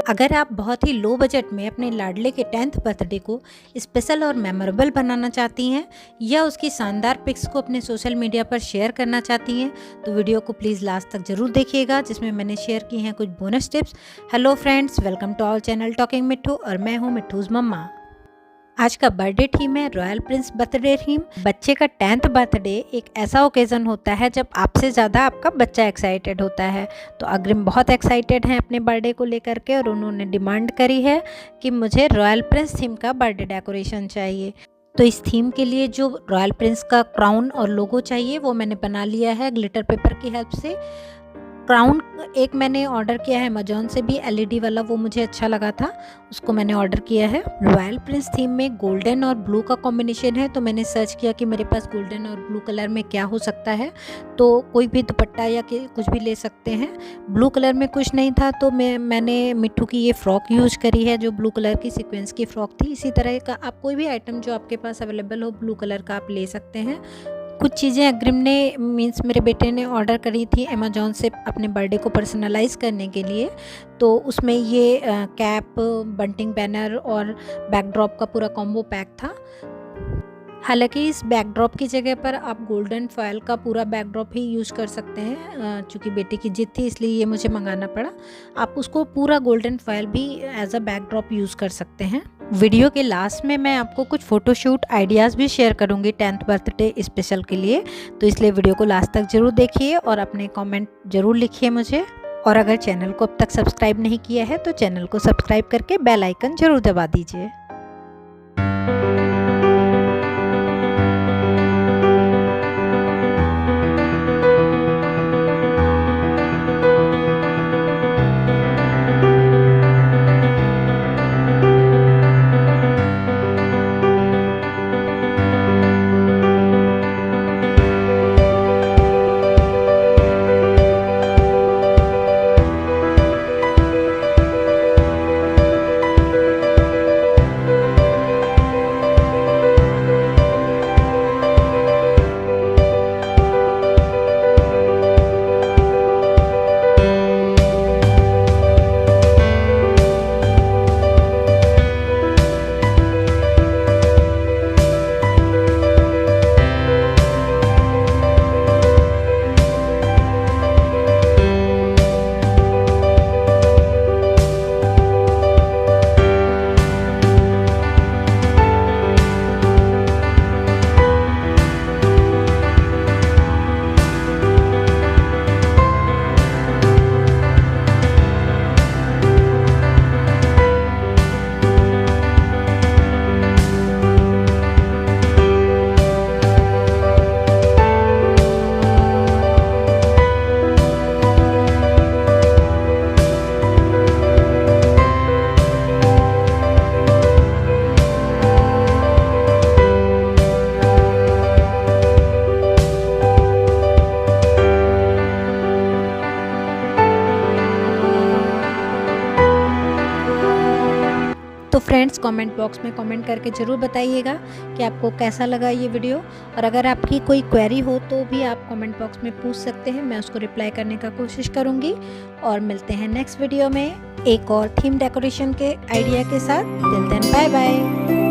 अगर आप बहुत ही लो बजट में अपने लाडले के 10th बर्थडे को स्पेशल और मेमोरेबल बनाना चाहती हैं या उसकी शानदार पिक्स को अपने सोशल मीडिया पर शेयर करना चाहती हैं तो वीडियो को प्लीज़ लास्ट तक ज़रूर देखिएगा, जिसमें मैंने शेयर की हैं कुछ bonus tips. Hello friends, welcome to our channel talking Mitthu और मैं हूँ मिट्ठूज़ मम्मा। आज का बर्थडे थीम है रॉयल प्रिंस बर्थडे थीम। बच्चे का 10th बर्थडे एक ऐसा ओकेज़न होता है जब आपसे ज़्यादा आपका बच्चा एक्साइटेड होता है। तो अग्रिम बहुत एक्साइटेड हैं अपने बर्थडे को लेकर के और उन्होंने डिमांड करी है कि मुझे रॉयल प्रिंस थीम का बर्थडे डेकोरेशन चाहिए। तो इस थीम के लिए जो रॉयल प्रिंस का क्राउन और लोगो चाहिए वो मैंने बना लिया है ग्लिटर पेपर की हेल्प से। क्राउन एक मैंने ऑर्डर किया है अमेजोन से भी, एलईडी वाला, वो मुझे अच्छा लगा था, उसको मैंने ऑर्डर किया है। रॉयल प्रिंस थीम में गोल्डन और ब्लू का कॉम्बिनेशन है, तो मैंने सर्च किया कि मेरे पास गोल्डन और ब्लू कलर में क्या हो सकता है। तो कोई भी दुपट्टा या कुछ भी ले सकते हैं। ब्लू कलर में कुछ नहीं था तो मैंने मिट्ठू की ये फ़्रॉक यूज़ करी है जो ब्लू कलर की सीक्वेंस की फ़्रॉक थी। इसी तरह का आप कोई भी आइटम जो आपके पास अवेलेबल हो ब्लू कलर का आप ले सकते हैं। कुछ चीज़ें अग्रिम ने मेरे बेटे ने ऑर्डर करी थी अमेजोन से अपने बर्थडे को पर्सनलाइज़ करने के लिए। तो उसमें ये कैप, बंटिंग बैनर और बैकड्रॉप का पूरा कॉम्बो पैक था। हालांकि इस बैकड्रॉप की जगह पर आप गोल्डन फॉयल का पूरा बैकड्रॉप ही यूज़ कर सकते हैं। चूँकि बेटे की जिद थी इसलिए ये मुझे मंगाना पड़ा। आप उसको पूरा गोल्डन फॉयल भी एज अ बैकड्रॉप यूज़ कर सकते हैं। वीडियो के लास्ट में मैं आपको कुछ फ़ोटोशूट आइडियाज़ भी शेयर करूंगी 10th बर्थडे स्पेशल के लिए, तो इसलिए वीडियो को लास्ट तक ज़रूर देखिए और अपने कमेंट ज़रूर लिखिए मुझे। और अगर चैनल को अब तक सब्सक्राइब नहीं किया है तो चैनल को सब्सक्राइब करके बेल आइकन ज़रूर दबा दीजिए। तो फ्रेंड्स, कमेंट बॉक्स में कमेंट करके ज़रूर बताइएगा कि आपको कैसा लगा ये वीडियो। और अगर आपकी कोई क्वेरी हो तो भी आप कमेंट बॉक्स में पूछ सकते हैं, मैं उसको रिप्लाई करने का कोशिश करूँगी। और मिलते हैं नेक्स्ट वीडियो में एक और थीम डेकोरेशन के आइडिया के साथ। Till then bye bye.